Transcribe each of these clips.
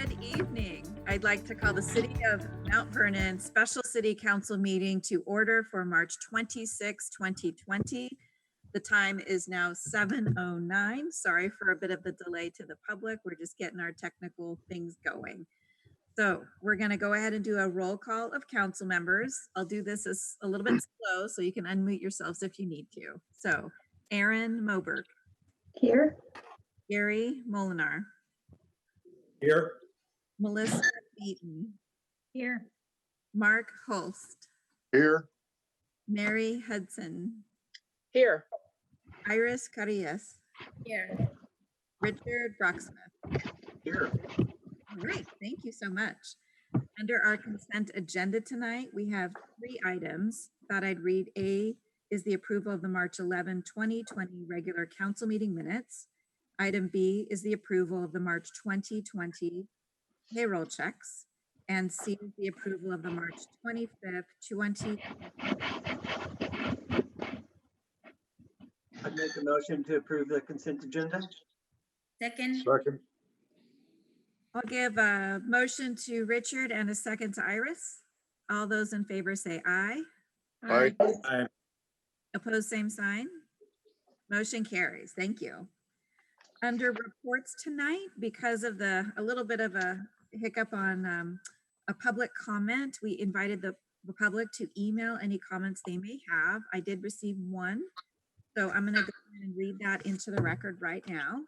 Good evening. I'd like to call the City of Mount Vernon Special City Council meeting to order for March 26, 2020. The time is now 7:09. Sorry for a bit of the delay to the public. We're just getting our technical things going. So we're going to go ahead and do a roll call of council members. I'll do this as a little bit slow so you can unmute yourselves if you need to. So Aaron Moberg. Here. Gary Molinar. Here. Melissa Beaton. Here. Mark Holst. Here. Mary Hudson. Here. Iris Carillas. Here. Richard Brocksmith. Here. All right, thank you so much. Under our consent agenda tonight, we have 3 items. Thought I'd read. A is the approval of the March 11, 2020 regular council meeting minutes. Item B is the approval of the March 2020 payroll checks. And C is the approval of the March 25th, 2020. I'd make a motion to approve the consent agenda. Second. I'll give a motion to Richard and a second to Iris. All those in favor say aye. Aye. Aye. Opposed, same sign. Motion carries. Thank you. Under reports tonight, because of a little bit of a hiccup on a public comment, we invited the public to email any comments they may have. I did receive one, so I'm going to go ahead and read that into the record right now.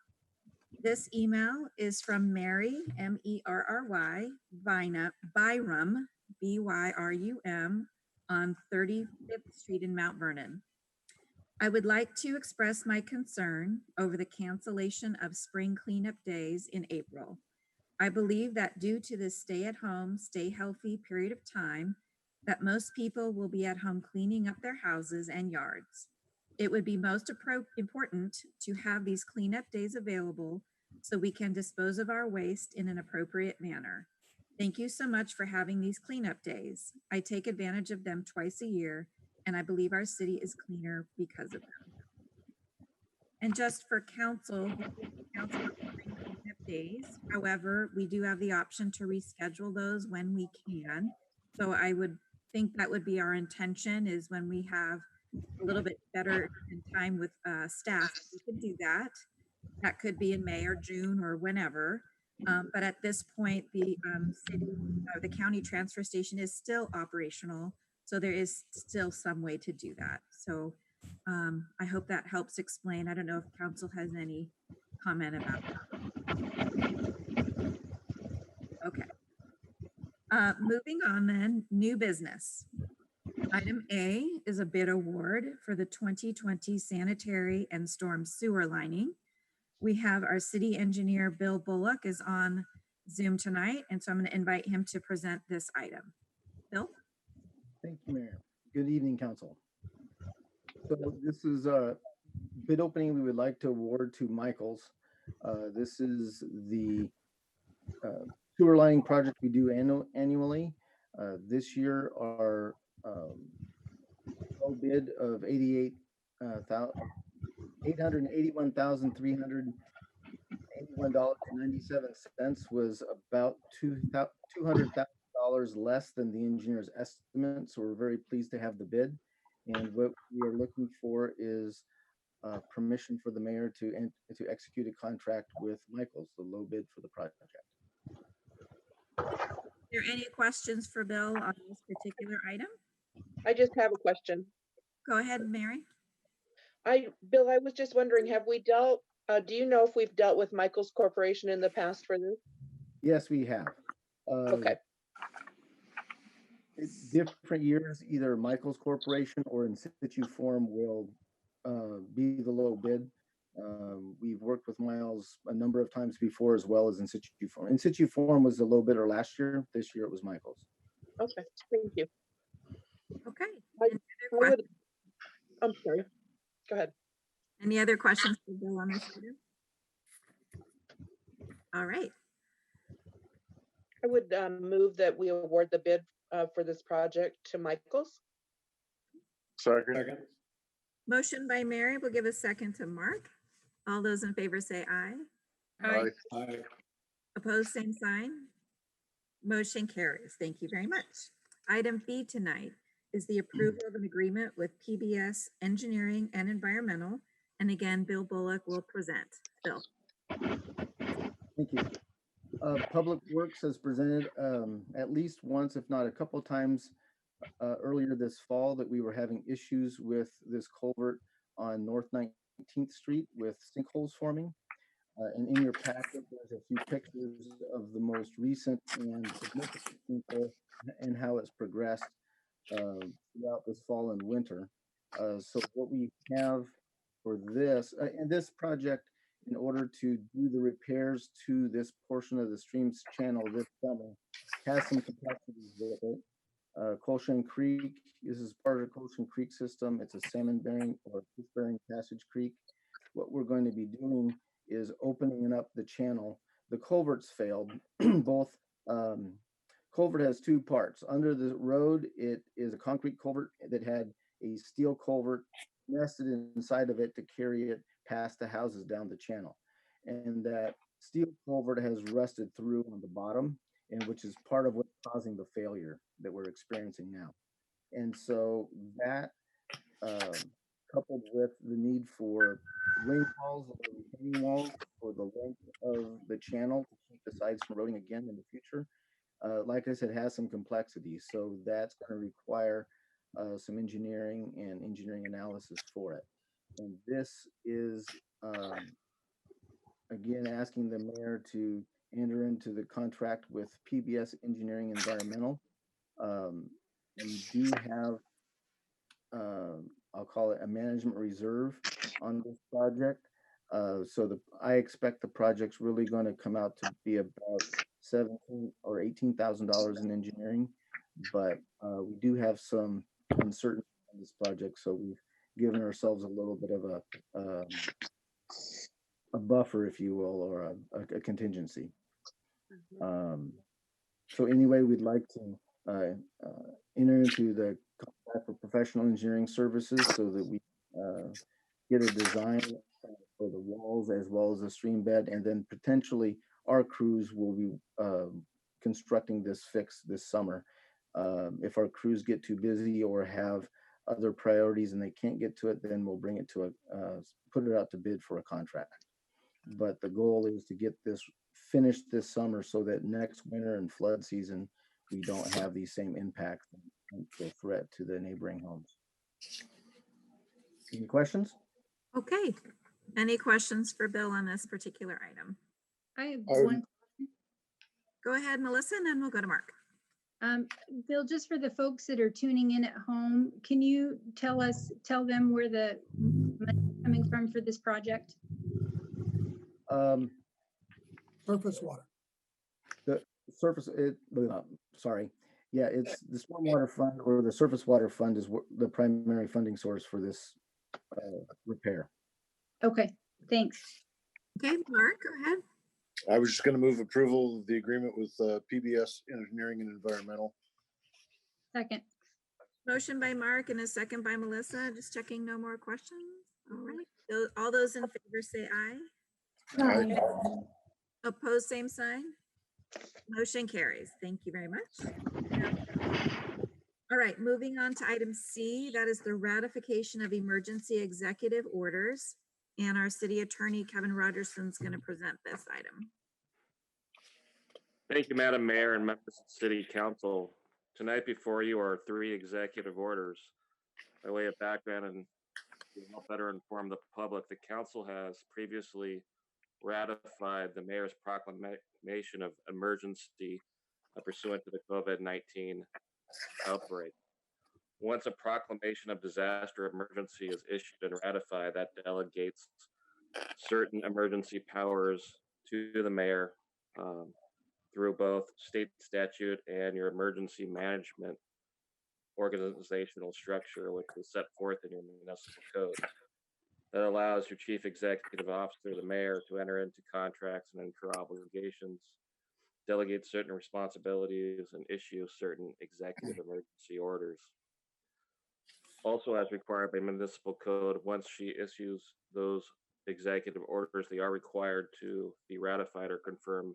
This email is from Mary, M-E-R-R-Y, Byrum, B-Y-R-U-M, on 35th Street in Mount Vernon. I would like to express my concern over the cancellation of spring cleanup days in April. I believe that due to this stay-at-home, stay-healthy period of time, that most people will be at home cleaning up their houses and yards. It would be most important to have these cleanup days available so we can dispose of our waste in an appropriate manner. Thank you so much for having these cleanup days. I take advantage of them twice a year, and I believe our city is cleaner because of them. And just for council cleanup days. However, we do have the option to reschedule those when we can. So I would think that would be our intention, is when we have a little bit better in time with staff, we could do that. That could be in May or June or whenever. But at this point, the the county transfer station is still operational. So there is still some way to do that. So I hope that helps explain. I don't know if council has any comment about that. Okay. Moving on then, new business. Item A is a bid award for the 2020 sanitary and storm sewer lining. We have our city engineer, Bill Bullock, is on Zoom tonight. And so I'm going to invite him to present this item. Bill? Thank you, Mayor. Good evening, Council. So this is a bid opening we would like to award to Michaels. This is the sewer lining project we do annually. This year, our low bid of $881,381.97 was about $200,000 less than the engineer's estimate. So we're very pleased to have the bid. And what we are looking for is permission for the mayor to execute a contract with Michaels, the low bid for the project. Are there any questions for Bill on this particular item? I just have a question. Go ahead, Mary. Bill, I was just wondering, have we dealt, do you know if we've dealt with Michaels Corporation in the past for this? Yes, we have. Okay. It's different years, either Michaels Corporation or in situ form will be the low bid. We've worked with Miles a number of times before, as well as in situ form. In situ form was the low bidder last year. This year it was Michaels. Okay, thank you. Okay. I'm sorry. Go ahead. Any other questions for Bill on this item? All right. I would move that we award the bid for this project to Michaels. Second. Motion by Mary. We'll give a second to Mark. All those in favor say aye. Aye. Opposed, same sign. Motion carries. Thank you very much. Item B tonight is the approval of an agreement with PBS Engineering and Environmental. And again, Bill Bullock will present. Bill. Thank you. Public Works has presented at least once, if not a couple of times, earlier this fall that we were having issues with this culvert on North 19th Street with sinkholes forming. And in your packet, there's a few pictures of the most recent and significant sinkhole and how it's progressed throughout this fall and winter. So what we have for this, and this project, in order to do the repairs to this portion of the stream's channel this summer, has some complexities with it. Colshan Creek, this is part of the Colshan Creek system. It's a salmon bearing or fish bearing passage creek. What we're going to be doing is opening up the channel. The culverts failed. Both culvert has two parts. Under the road, it is a concrete culvert that had a steel culvert nested inside of it to carry it past the houses down the channel. And that steel culvert has rusted through on the bottom, and which is part of what's causing the failure that we're experiencing now. And so that coupled with the need for ring walls or retaining walls for the length of the channel to keep the sides from eroding again in the future, like I said, has some complexities. So that's going to require some engineering and engineering analysis for it. And this is, again, asking the mayor to enter into the contract with PBS Engineering Environmental. We do have, I'll call it a management reserve on this project. So I expect the project's really going to come out to be about $17,000 or $18,000 in engineering, but we do have some uncertainty on this project, so we've given ourselves a little bit of a buffer, if you will, or a contingency. So anyway, we'd like to enter into the contract for professional engineering services so that we get a design for the walls as well as the stream bed, and then potentially our crews will be constructing this fix this summer. If our crews get too busy or have other priorities and they can't get to it, then we'll bring it to put it out to bid for a contract. But the goal is to get this finished this summer so that next winter and flood season, we don't have these same impacts and threat to the neighboring homes. Any questions? Okay. Any questions for Bill on this particular item? I have I- one. Go ahead, Melissa, and then we'll go to Mark. Bill, just for the folks that are tuning in at home, can you tell them where the money is coming from for this project? Surface water. The surface, sorry. Yeah, it's the stormwater fund or the surface water fund is the primary funding source for this repair. Okay, thanks. Okay, Mark, go ahead. I was just going to move approval of the agreement with PBS Engineering and Environmental. Second. Motion by Mark and a second by Melissa. Just checking, no more questions. All right. All those in favor say aye. Aye. Opposed, same sign. Motion carries. Thank you very much. All right, moving on to item C, that is the ratification of emergency executive orders. And our city attorney, Kevin Rogerson, is going to present this item. Thank you, Madam Mayor and members of the City Council. Tonight before you are 3 executive orders. By way of background and to help better inform the public, the council has previously ratified the mayor's proclamation of emergency pursuant to the COVID-19 outbreak. Once a proclamation of disaster emergency is issued and ratified, that delegates certain emergency powers to the mayor through both state statute and your emergency management organizational structure, which is set forth in your municipal code. That allows your chief executive officer, the mayor, to enter into contracts and incur obligations, delegate certain responsibilities, and issue certain executive emergency orders. Also, as required by municipal code, once she issues those executive orders, they are required to be ratified or confirmed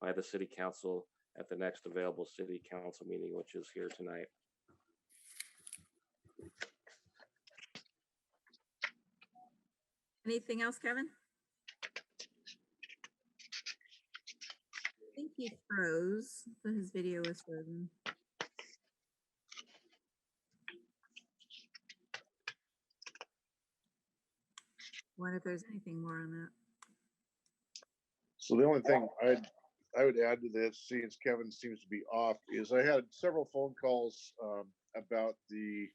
by the city council at the next available city council meeting, which is here tonight. Anything else, Kevin? I think he froze, so his video was frozen. Wonder if there's anything more on that. So the only thing I would add to this, seeing as Kevin seems to be off, is I had several phone calls about the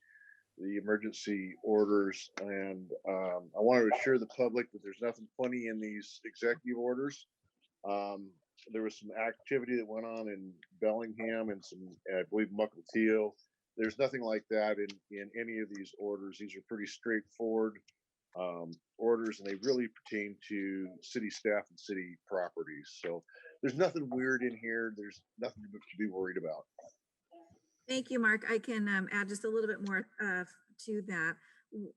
emergency orders, and I want to assure the public that there's nothing funny in these executive orders. There was some activity that went on in Bellingham and some, I believe, Mukilteo. There's nothing like that in any of these orders. These are pretty straightforward orders, and they really pertain to city staff and city properties. So there's nothing weird in here. There's nothing to be worried about. Thank you, Mark. I can add just a little bit more to that.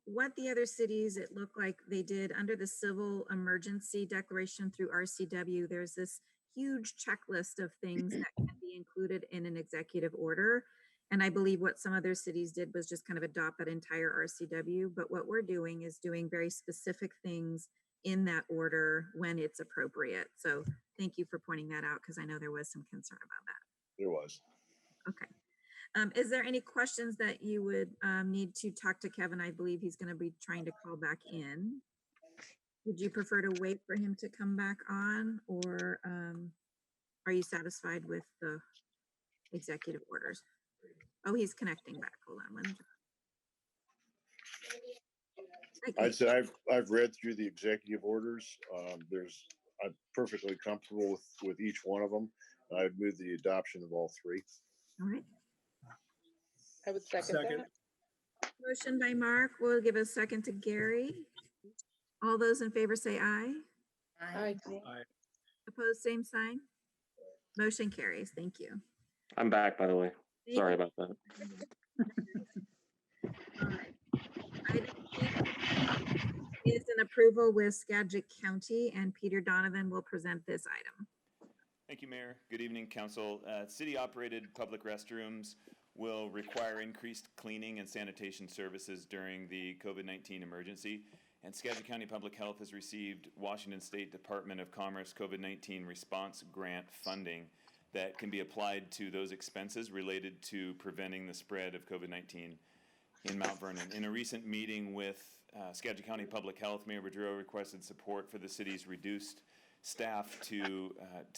What the other cities, it looked like they did under the civil emergency declaration through RCW, there's this huge checklist of things that can be included in an executive order. And I believe what some other cities did was just kind of adopt that entire RCW. But what we're doing is doing very specific things in that order when it's appropriate. So thank you for pointing that out, because I know there was some concern about that. There was. Okay. Is there any questions that you would need to talk to Kevin? I believe he's going to be trying to call back in. Would you prefer to wait for him to come back on, or are you satisfied with the executive orders? Oh, he's connecting back. Hold on. I'd say I've read through the executive orders. I'm perfectly comfortable with each one of them. I'd move the adoption of all three. All right. I would second that. Motion by Mark. We'll give a second to Gary. All those in favor say aye. Aye. Opposed, same sign. Motion carries. Thank you. I'm back, by the way. Thank Sorry you. about that. All right. Item eight is an approval with Skagit County, and Peter Donovan will present this item. Thank you, Mayor. Good evening, Council. City-operated public restrooms will require increased cleaning and sanitation services during the COVID-19 emergency, and Skagit County Public Health has received Washington State Department of Commerce COVID-19 response grant funding that can be applied to those expenses related to preventing the spread of COVID-19 in Mount Vernon. In a recent meeting with Skagit County Public Health, Mayor Boudreau requested support for the city's reduced staff to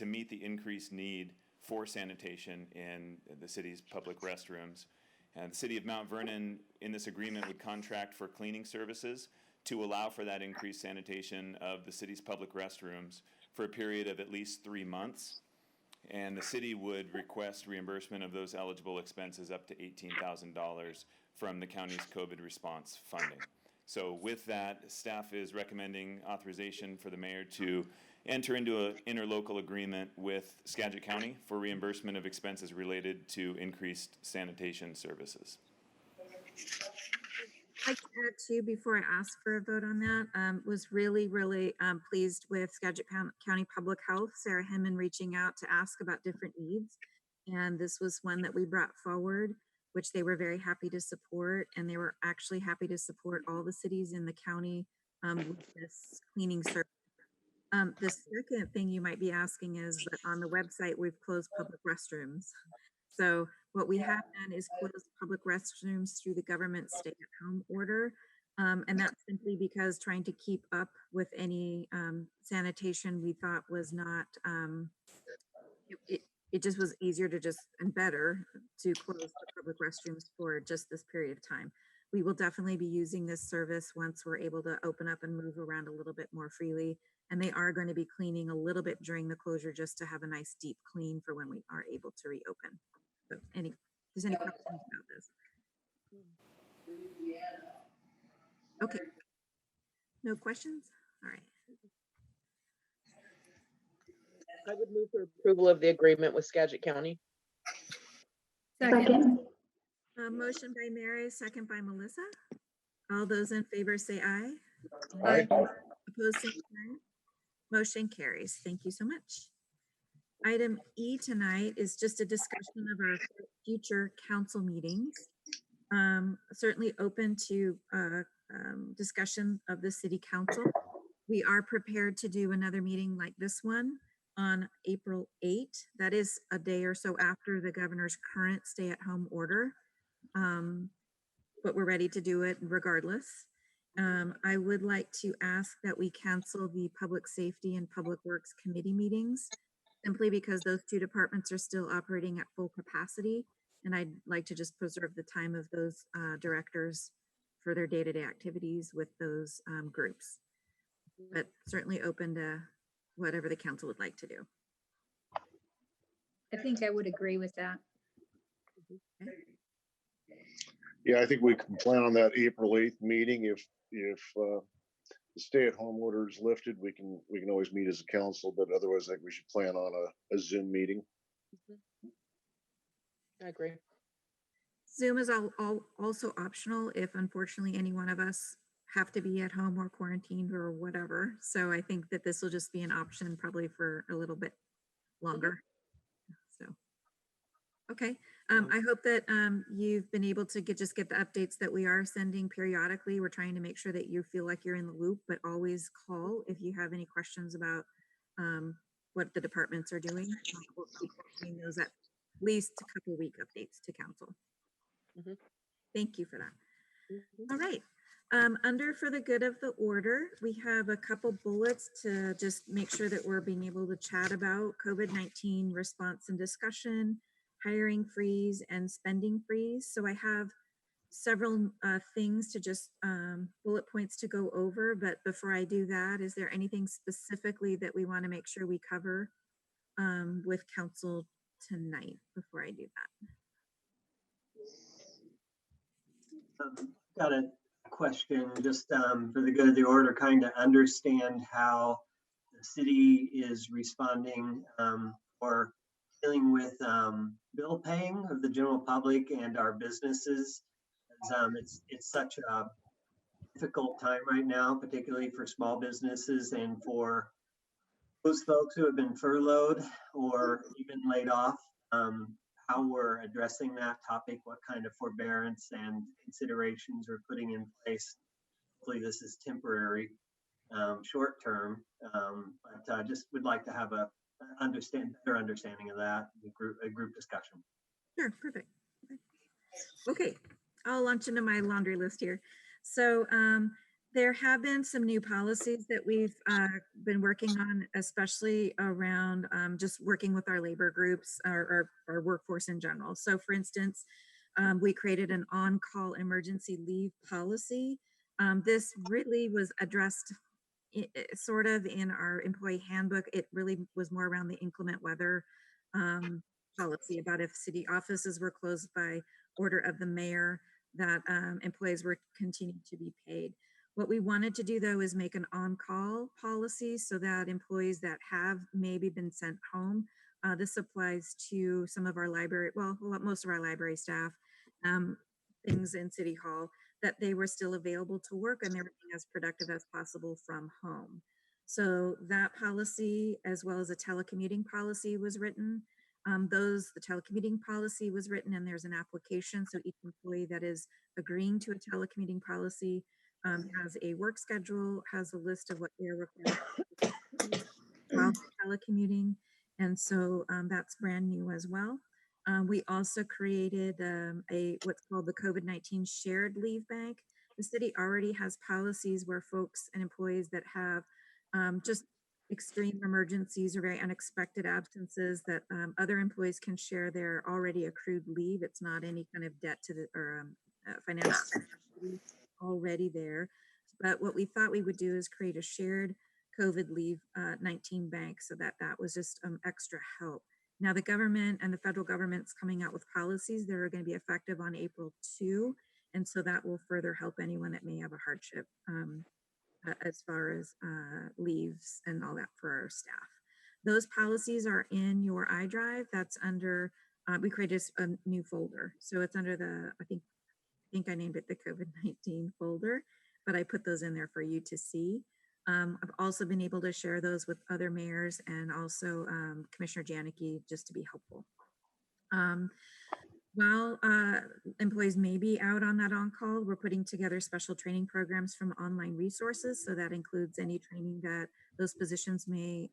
meet the increased need for sanitation in the city's public restrooms. And the city of Mount Vernon, in this agreement, would contract for cleaning services to allow for that increased sanitation of the city's public restrooms for a period of at least 3 months. And the city would request reimbursement of those eligible expenses up to $18,000 from the county's COVID response funding. So with that, staff is recommending authorization for the mayor to enter into an interlocal agreement with Skagit County for reimbursement of expenses related to increased sanitation services. I can add too, before I ask for a vote on that, was really pleased with Skagit County Public Health, Sarah Hemman, reaching out to ask about different needs. And this was one that we brought forward, which they were very happy to support. And they were actually happy to support all the cities in the county with this cleaning service. The second thing you might be asking is that on the website, we've closed public restrooms. So what we have done is close public restrooms through the government stay-at-home order. And that's simply because trying to keep up with any sanitation we thought was not, it just was easier to and better to close the public restrooms for just this period of time. We will definitely be using this service once we're able to open up and move around a little bit more freely. And they are going to be cleaning a little bit during the closure just to have a nice deep clean for when we are able to reopen. So if there's any questions about this? Okay. No questions? All right. I would move for approval of the agreement with Skagit County. Second. Motion by Mary, second by Melissa. All those in favor say aye. Aye. Opposed, same sign. Motion carries. Thank you so much. Item E tonight is just a discussion of our future council meetings. Certainly open to discussion of the city council. We are prepared to do another meeting like this one on April 8. That is a day or so after the governor's current stay-at-home order. But we're ready to do it regardless. I would like to ask that we cancel the Public Safety and Public Works Committee meetings, simply because those two departments are still operating at full capacity. And I'd like to just preserve the time of those directors for their day-to-day activities with those groups. But certainly open to whatever the council would like to do. I think I would agree with that. Yeah, I think we can plan on that April 8th meeting. If the stay-at-home order is lifted, we can always meet as a council, but otherwise I think we should plan on a Zoom meeting. I agree. Zoom is also optional if unfortunately any one of us have to be at home or quarantined or whatever. So I think that this will just be an option probably for a little bit longer. So, okay. I hope that you've been able to get the updates that we are sending periodically. We're trying to make sure that you feel like you're in the loop, but always call if you have any questions about what the departments are doing. We'll keep doing those at least a couple week updates to council. Thank you for that. All right. Under for the good of the order, we have a couple bullets to just make sure that we're being able to chat about COVID-19 response and discussion, hiring freeze, and spending freeze. So I have several things to just bullet points to go over. But before I do that, is there anything specifically that we want to make sure we cover with council tonight before I do that? Got a question, just for the good of the order, kind of understand how the city is responding or dealing with bill paying of the general public and our businesses. It's such a difficult time right now, particularly for small businesses and for those folks who have been furloughed or even laid off. How we're addressing that topic, what kind of forbearance and considerations we're putting in place. Hopefully this is temporary, short term, but I just would like to have a better understanding of that, a group discussion. Sure, perfect. Okay, I'll launch into my laundry list here. So there have been some new policies that we've been working on, especially around just working with our labor groups, our workforce in general. So for instance, we created an on-call emergency leave policy. This really was addressed sort of in our employee handbook. It really was more around the inclement weather policy about if city offices were closed by order of the mayor, that employees were continued to be paid. What we wanted to do though is make an on-call policy so that employees that have maybe been sent home, this applies to some of our library, well, most of our library staff, things in City Hall, that they were still available to work and they were being as productive as possible from home. So that policy, as well as a telecommuting policy, was written. The telecommuting policy was written and there's an application. So each employee that is agreeing to a telecommuting policy has a work schedule, has a list of what they're required to do while telecommuting. And so that's brand new as well. We also created what's called the COVID-19 Shared Leave Bank. The city already has policies where folks and employees that have just extreme emergencies or very unexpected absences that other employees can share their already accrued leave. It's not any kind of debt to the or financial already there. But what we thought we would do is create a shared COVID leave 19 bank so that was just extra help. Now the government and the federal government's coming out with policies that are going to be effective on April 2. And so that will further help anyone that may have a hardship as far as leaves and all that for our staff. Those policies are in your iDrive. That's under, we created a new folder. So it's under the, I think I named it the COVID-19 folder, but I put those in there for you to see. I've also been able to share those with other mayors and also Commissioner Janicki, just to be helpful. While employees may be out on that on-call, we're putting together special training programs from online resources. So that includes any training that those positions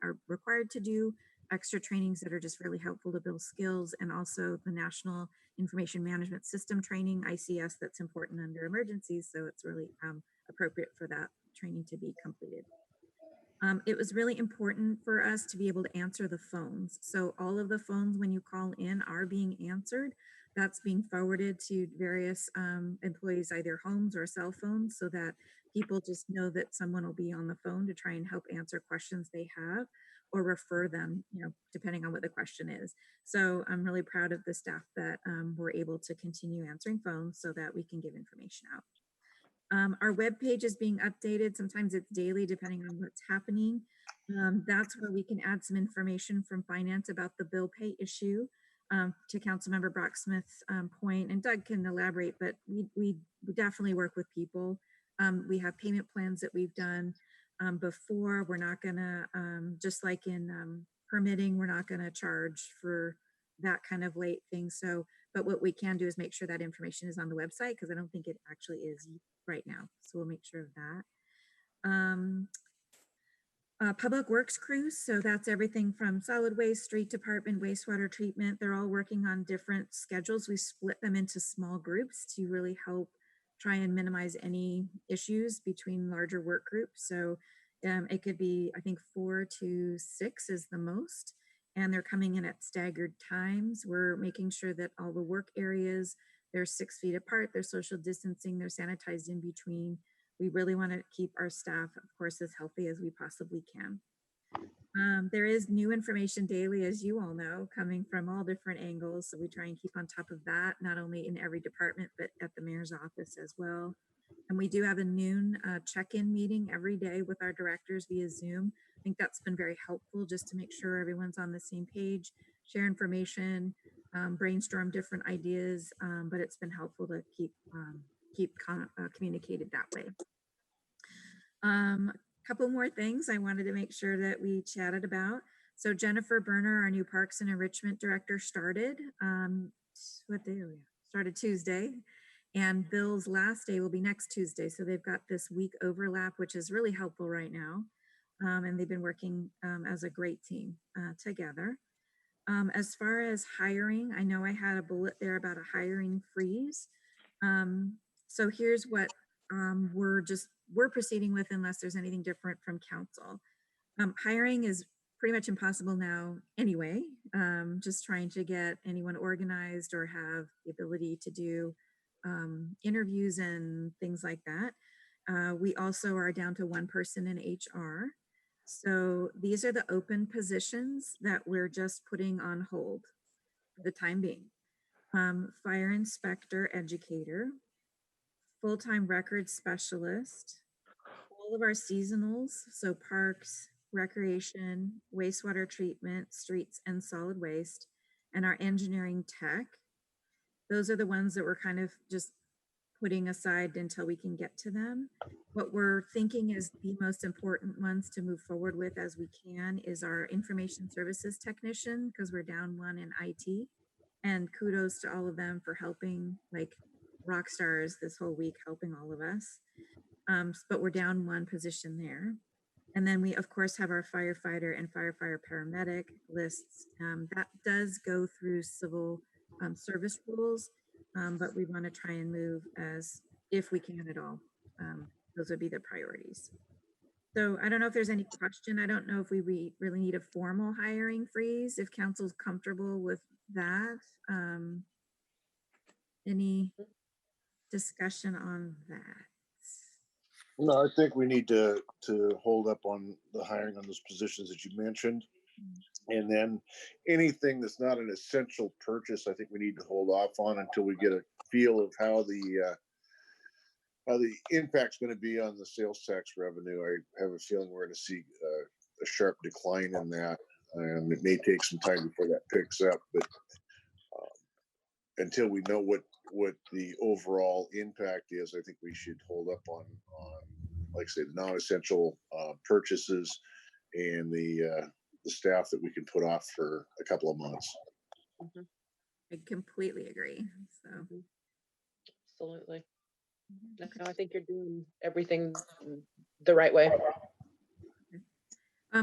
are required to do, extra trainings that are just really helpful to build skills, and also the National Information Management System training, ICS, that's important under emergencies. So it's really appropriate for that training to be completed. It was really important for us to be able to answer the phones. So all of the phones when you call in are being answered. That's being forwarded to various employees, either homes or cell phones, so that people just know that someone will be on the phone to try and help answer questions they have or refer them, depending on what the question is. So I'm really proud of the staff that were able to continue answering phones so that we can give information out. Our webpage is being updated. Sometimes it's daily, depending on what's happening. That's where we can add some information from finance about the bill pay issue. To Councilmember Brocksmith's point, and Doug can elaborate, but we definitely work with people. We have payment plans that we've done before. We're not gonna, just like in permitting, we're not gonna charge for that kind of late thing. So, but what we can do is make sure that information is on the website, because I don't think it actually is right now. So we'll make sure of that. Public Works crews, so that's everything from solid waste, street department, wastewater treatment. They're all working on different schedules. We split them into small groups to really help try and minimize any issues between larger work groups. So it could be, I think 4 to 6 is the most, and they're coming in at staggered times. We're making sure that all the work areas, they're 6 feet apart, they're social distancing, they're sanitized in between. We really want to keep our staff, of course, as healthy as we possibly can. There is new information daily, as you all know, coming from all different angles. So we try and keep on top of that, not only in every department, but at the mayor's office as well. And we do have a noon check-in meeting every day with our directors via Zoom. I think that's been very helpful, just to make sure everyone's on the same page, share information, brainstorm different ideas, but it's been helpful to keep communicated that way. Couple more things I wanted to make sure that we chatted about. So Jennifer Berner, our new Parks and Enrichment Director, started, what day are we? Started Tuesday, and Bill's last day will be next Tuesday. So they've got this week overlap, which is really helpful right now. And they've been working as a great team together. As far as hiring, I know I had a bullet there about a hiring freeze. So here's what we're proceeding with, unless there's anything different from council. Hiring is pretty much impossible now anyway. Just trying to get anyone organized or have the ability to do interviews and things like that. We also are down to 1 person in HR. So these are the open positions that we're just putting on hold for the time being. Fire inspector, educator, full-time record specialist, all of our seasonals, so parks, recreation, wastewater treatment, streets, and solid waste, and our engineering tech. Those are the ones that we're kind of just putting aside until we can get to them. What we're thinking is the most important ones to move forward with as we can is our information services technician, because we're down 1 in IT. And kudos to all of them for helping, like rock stars this whole week, helping all of us. But we're down 1 position there. And then we, of course, have our firefighter and firefighter paramedic lists. That does go through civil service rules, but we want to try and move as if we can at all. Those would be the priorities. So I don't know if there's any question. I don't know if we really need a formal hiring freeze, if council's comfortable with that. Any discussion on that? No, I think we need to hold up on the hiring on those positions that you mentioned. And then anything that's not an essential purchase, I think we need to hold off on until we get a feel of how the impact's going to be on the sales tax revenue. I have a feeling we're going to see a sharp decline in that, and it may take some time before that picks up. But until we know what the overall impact is, I think we should hold up on like I say, the non-essential purchases and the staff that we can put off for a couple of months. I completely agree. So, Absolutely. okay. No, I think you're doing everything the right way.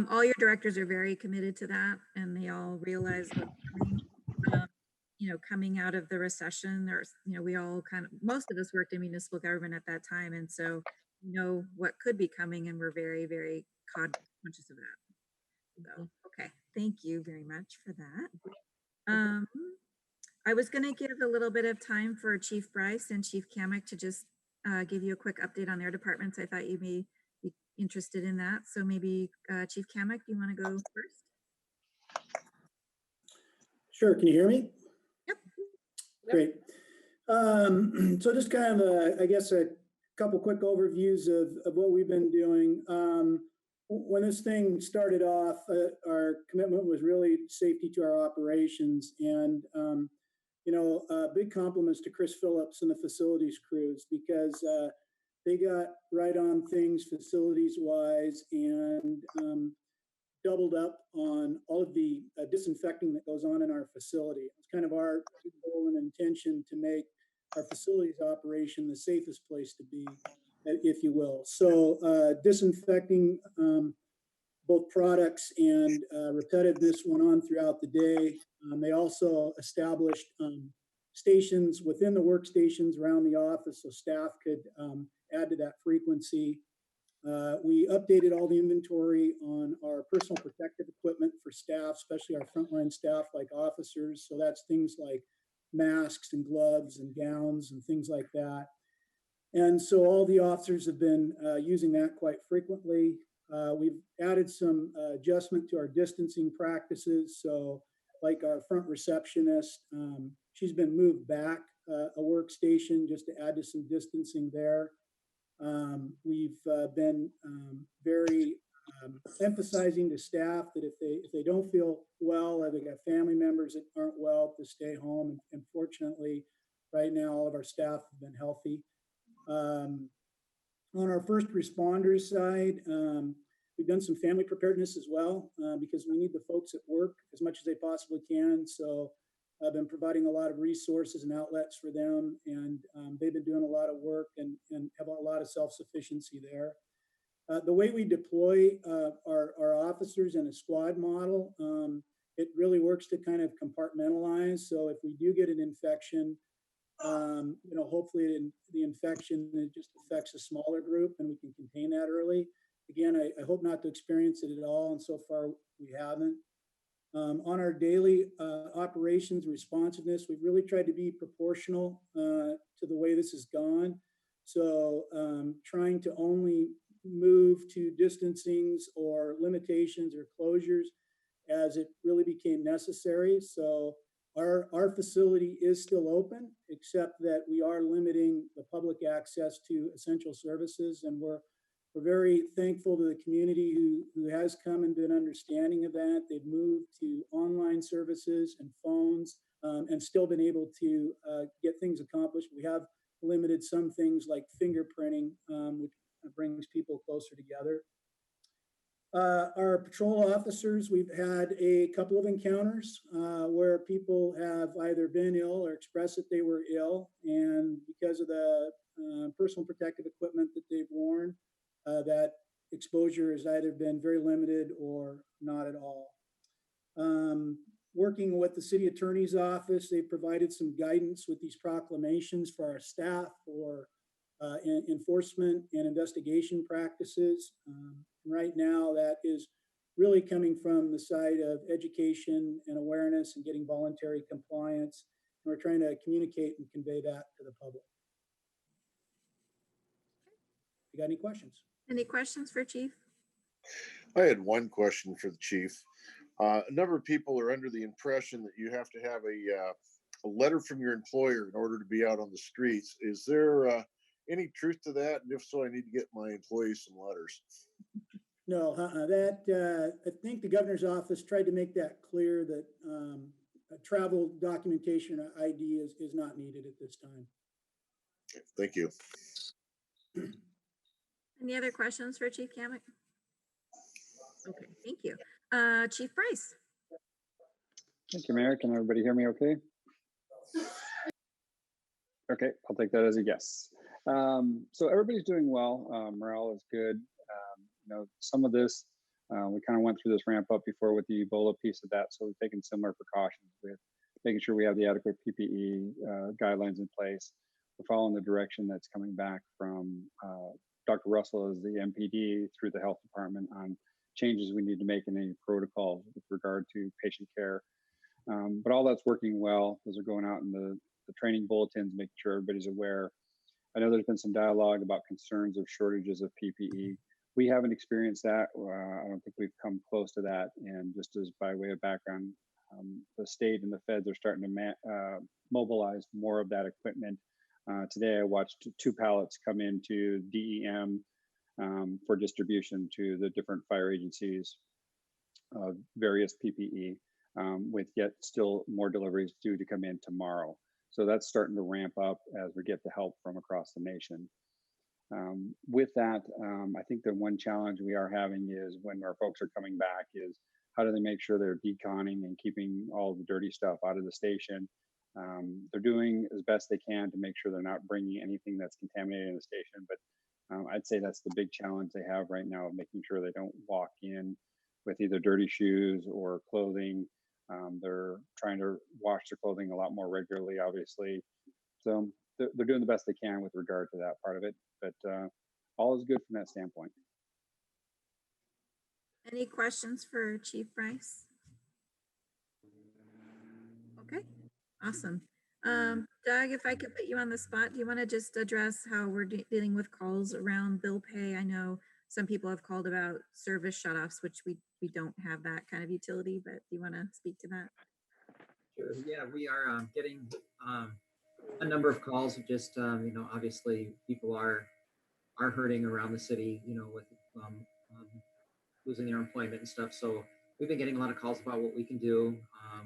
All your directors are very committed to that, and they all realize what's coming. Um, coming out of the recession, we all most of us worked in municipal government at that time, and so what could be coming, and we're very, very conscious of that. So, okay, thank you very much for that. I was going to give a little bit of time for Chief Bryce and Chief Kamek to just give you a quick update on their departments. I thought you may be interested in that. So maybe Chief Kamek, you want to go first? Sure. Can you hear me? Yep. Great. So just kind of, I guess, a couple quick overviews of what we've been doing. When this thing started off, our commitment was really safety to our operations, and big compliments to Chris Phillips and the facilities crews, because they got right on things facilities wise, and doubled up on all of the disinfecting that goes on in our facility. It's kind of our goal and intention to make our facilities operation the safest place to be, if you will. So disinfecting both products and repetitiveness went on throughout the day. They also established stations within the workstations around the office so staff could add to that frequency. We updated all the inventory on our personal protective equipment for staff, especially our frontline staff like officers. So that's things like masks and gloves and gowns and things like that. And so all the officers have been using that quite frequently. We've added some adjustment to our distancing practices. So like our front receptionist, she's been moved back a workstation just to add to some distancing there. We've been very emphasizing to staff that if they don't feel well, or they got family members that aren't well, to stay home. And fortunately, right now, all of our staff have been healthy. On our first responders side, we've done some family preparedness as well, because we need the folks at work as much as they possibly can. So I've been providing a lot of resources and outlets for them, and they've been doing a lot of work and have a lot of self-sufficiency there. The way we deploy our officers in a squad model, it really works to kind of compartmentalize. So if we do get an infection, hopefully the infection, it just affects a smaller group and we can contain that early. Again, I hope not to experience it at all, and so far we haven't. On our daily operations responsiveness, we've really tried to be proportional to the way this has gone. So trying to only move to distancings or limitations or closures as it really became necessary. So our facility is still open, except that we are limiting the public access to essential services, and we're very thankful to the community who has come and been understanding of that. They've moved to online services and phones, and still been able to get things accomplished. We have limited some things like fingerprinting, which brings people closer together. Our patrol officers, we've had a couple of encounters where people have either been ill or expressed that they were ill, and because of the personal protective equipment that they've worn, that exposure has either been very limited or not at all. Working with the city attorney's office, they provided some guidance with these proclamations for our staff for enforcement and investigation practices. Right now, that is really coming from the side of education and awareness and getting voluntary compliance. And we're trying to communicate and convey that to the public. You got any questions? Any questions for Chief? I had one question for the chief. A number of people are under the impression that you have to have a letter from your employer in order to be out on the streets. Is there any truth to that? And if so, I need to get my employees some letters. No, I think the governor's office tried to make that clear that travel documentation or ID is not needed at this time. Okay, thank you. Any other questions for Chief Kamick? Okay, thank you. Chief Price. Thank you, Mayor. Can everybody hear me okay? Okay, I'll take that as a yes. So everybody's doing well. Morale is good. Some of this, we kind of went through this ramp up before with the Ebola piece of that. So we've taken similar precautions with making sure we have the adequate PPE guidelines in place. We're following the direction that's coming back from Dr. Russell as the MPD through the health department on changes we need to make in any protocols with regard to patient care. But all that's working well. Those are going out in the training bulletins, making sure everybody's aware. I know there's been some dialogue about concerns of shortages of PPE. We haven't experienced that. I don't think we've come close to that. And just as by way of background, the state and the feds are starting to mobilize more of that equipment. Today, I watched 2 pallets come into DEM for distribution to the different fire agencies of various PPE, with yet still more deliveries due to come in tomorrow. So that's starting to ramp up as we get the help from across the nation. With that, I think the one challenge we are having is when our folks are coming back is how do they make sure they're deconning and keeping all the dirty stuff out of the station. They're doing as best they can to make sure they're not bringing anything that's contaminated in the station, but I'd say that's the big challenge they have right now, of making sure they don't walk in with either dirty shoes or clothing. They're trying to wash their clothing a lot more regularly, obviously. So they're doing the best they can with regard to that part of it, but all is good from that standpoint. Any questions for Chief Price? Okay, awesome. Doug, if I could put you on the spot, do you want to just address how we're dealing with calls around bill pay? I know some people have called about service shutoffs, which we don't have that kind of utility, but do you want to speak to that? Sure. Yeah, we are getting a number of calls. Just obviously people are hurting around the city, with losing their employment and stuff. So we've been getting a lot of calls about what we can do.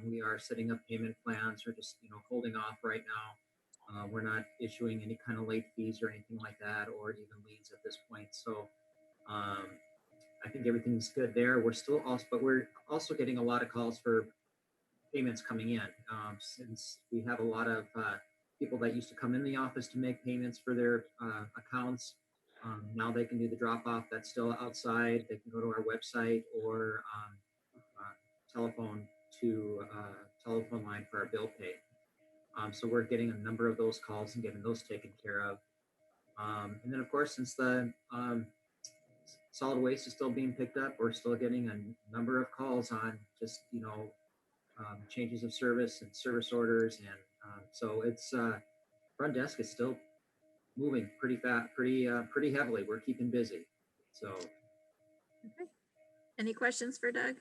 We are setting up payment plans, or just holding off right now. We're not issuing any kind of late fees or anything like that, or even liens at this point. So I think everything's good there. But we're also getting a lot of calls for payments coming in, since we have a lot of people that used to come in the office to make payments for their accounts. Now they can do the drop off. That's still outside. They can go to our website or telephone line for our bill pay. So we're getting a number of those calls and getting those taken care of. And then of course, since the solid waste is still being picked up, we're still getting a number of calls on just changes of service and service orders, and so it's front desk is still moving pretty fast, pretty heavily. We're keeping busy. So, Okay. Any questions for Doug?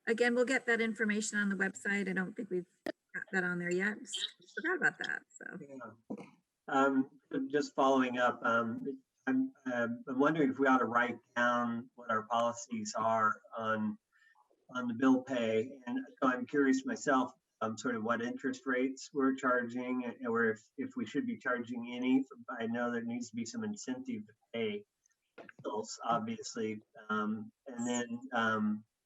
Again, we'll get that information on the website. I don't think we've got that on there yet. Forgot about that. So, Just following up, I'm wondering if we ought to write down what our policies are on the bill pay, and so I'm curious myself, sort of what interest rates we're charging, or if we should be charging any. I know there needs to be some incentive to pay bills, obviously, and then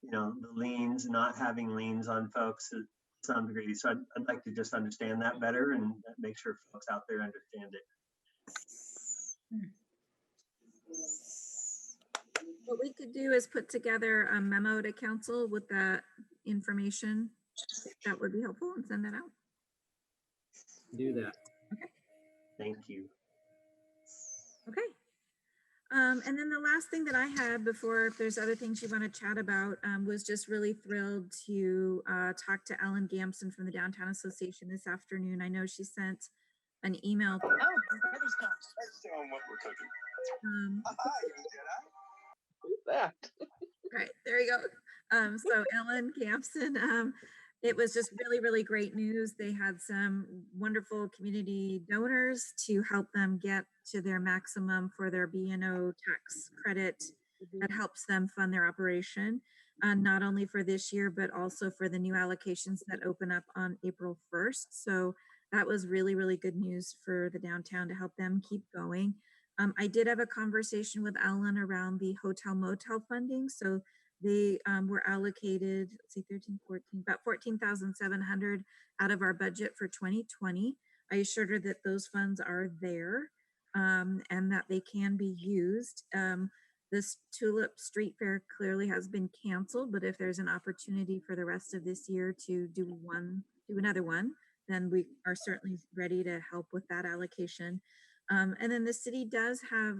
the liens, not having liens on folks to some degree. So I'd like to just understand that better and make sure folks out there understand it. what we could do is put together a memo to council with that information. That would be helpful, and send that out. do that. Okay. Thank you. Okay. And then the last thing that I had before, if there's other things you want to chat about, was just really thrilled to talk to Ellen Gamson from the Downtown Association this afternoon. I know she sent an email. What we're cooking. Who's that? Right, there you go. So Ellen Gamson, it was just really, really great news. They had some wonderful community donors to help them get to their maximum for their B&O tax credit that helps them fund their operation, not only for this year, but also for the new allocations that open up on April 1st. So that was really, really good news for the downtown to help them keep going. I did have a conversation with Alan around the hotel motel funding. So they were allocated, let's see, 13, 14, about 14,700 out of our budget for 2020. I assured her that those funds are there and that they can be used. This Tulip Street Fair clearly has been canceled, but if there's an opportunity for the rest of this year to do another one, then we are certainly ready to help with that allocation. And then the city does have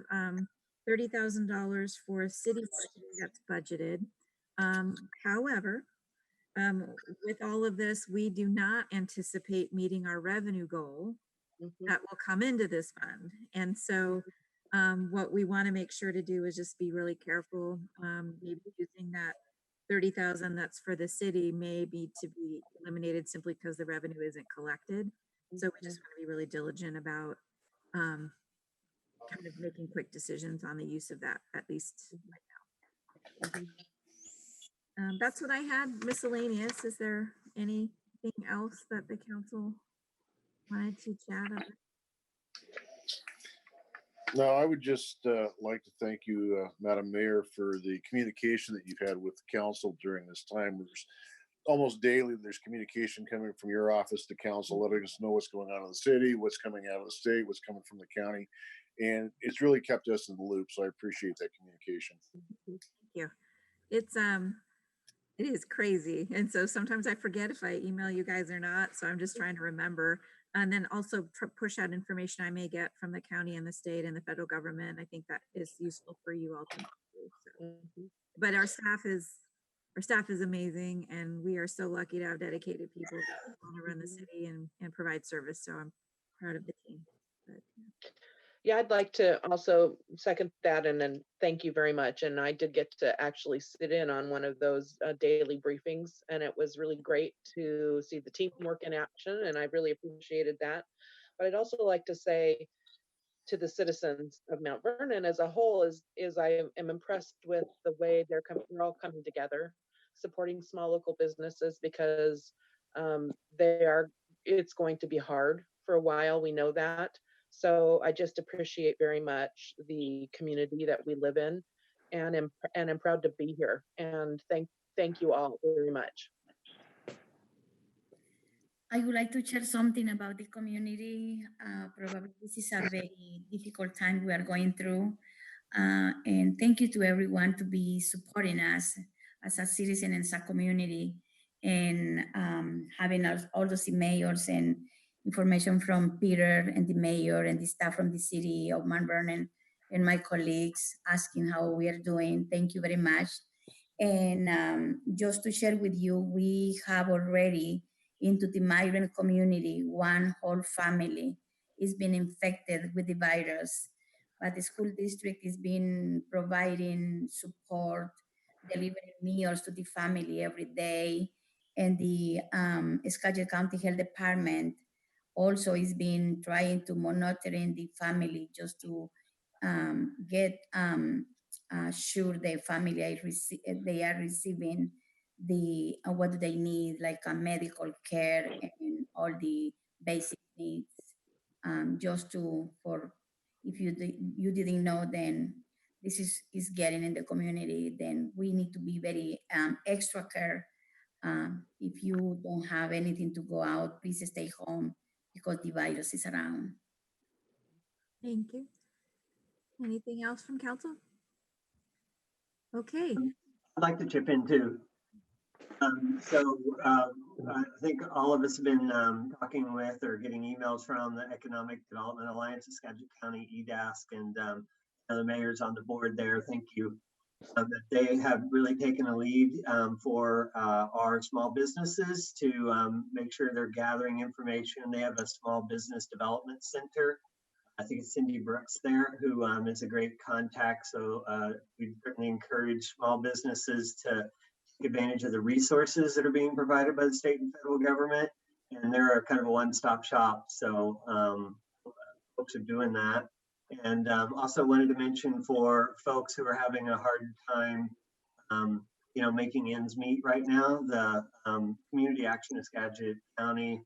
$30,000 for city marketing that's budgeted. However, with all of this, we do not anticipate meeting our revenue goal that will come into this fund. And so what we want to make sure to do is just be really careful, maybe using that 30,000 that's for the city may be to be eliminated simply because the revenue isn't collected. So we just want to be really diligent about kind of making quick decisions on the use of that, at least right now. That's what I had miscellaneous. Is there anything else that the council wanted to chat about? No, I would just like to thank you, Madam Mayor, for the communication that you've had with the council during this time. There's almost daily, there's communication coming from your office to council, letting us know what's going on in the city, what's coming out of the state, what's coming from the county. And it's really kept us in the loop. So I appreciate that communication. Thank you. It is crazy. And so sometimes I forget if I email you guys or not. So I'm just trying to remember. And then also push out information I may get from the county and the state and the federal government. I think that is useful for you all to know. So. But our staff is amazing, and we are so lucky to have dedicated people that want to run the city and provide service. So I'm proud of the team. But, Yeah, I'd like to also second that and then thank you very much. And I did get to actually sit in on one of those daily briefings, and it was really great to see the teamwork in action, and I really appreciated that. But I'd also like to say to the citizens of Mount Vernon as a whole is I am impressed with the way they're all coming together, supporting small local businesses because it's going to be hard for a while. We know that. So I just appreciate very much the community that we live in, and am proud to be here. And thank you all very much. I would like to share something about the community. Probably this is a very difficult time we are going through. And thank you to everyone to be supporting us as a citizen and as a community, and having all those emails and information from Peter and the mayor and the staff from the city of Mount Vernon and my colleagues asking how we are doing. Thank you very much. And just to share with you, we have already into the migrant community, one whole family is being infected with the virus, but the school district is been providing support, delivering meals to the family every day, and the Skagit County Health Department also is been trying to monitoring the family just to get sure the family they are receiving the what they need, like a medical care and all the basic needs. Just to for if you didn't know, then this is getting in the community. Then we need to be very extra care. If you don't have anything to go out, please stay home because the virus is around. thank you. Anything else from council? Okay. I'd like to chip in too. I think all of us have been talking with or getting emails from the Economic Development Alliance of Skagit County, EDASC, and the mayors on the board there. Thank you. That they have really taken a lead for our small businesses to make sure they're gathering information. They have a small business development center. I think it's Cindy Brooks there, who is a great contact. So we certainly encourage small businesses to take advantage of the resources that are being provided by the state and federal government. And they're kind of a one-stop shop. So folks are doing that. And also wanted to mention for folks who are having a hard time, making ends meet right now, the Community Action of Skagit County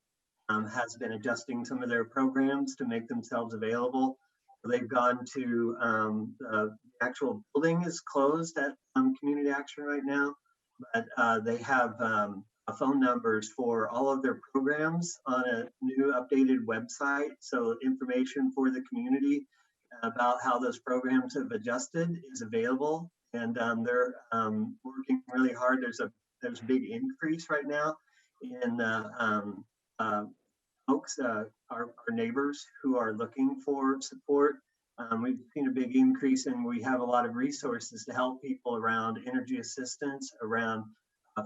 has been adjusting some of their programs to make themselves available. They've gone to the actual building is closed at Community Action right now, but they have phone numbers for all of their programs on a new updated website. So information for the community about how those programs have adjusted is available, and they're working really hard. There's a big increase right now in folks, our neighbors who are looking for support. We've seen a big increase, and we have a lot of resources to help people around energy assistance, around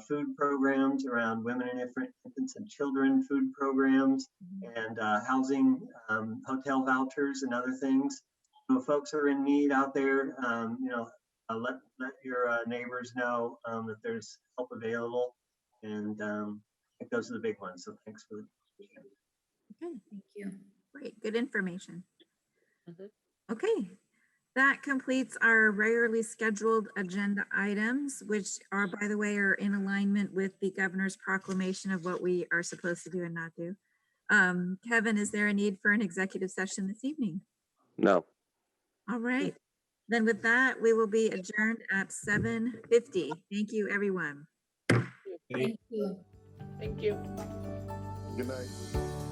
food programs, around women and infants and children food programs, and housing, hotel vouchers, and other things. So if folks are in need out there, let your neighbors know that there's help available, and I think those are the big ones. So thanks for the question. Okay, Thank you. great, good information. Mhm. Okay, that completes our regularly scheduled agenda items, which are, by the way, are in alignment with the governor's proclamation of what we are supposed to do and not do. Kevin, is there a need for an executive session this evening? No. All right, then with that, we will be adjourned at 7:50. Thank you, everyone. Thank you. Thank you. Good night.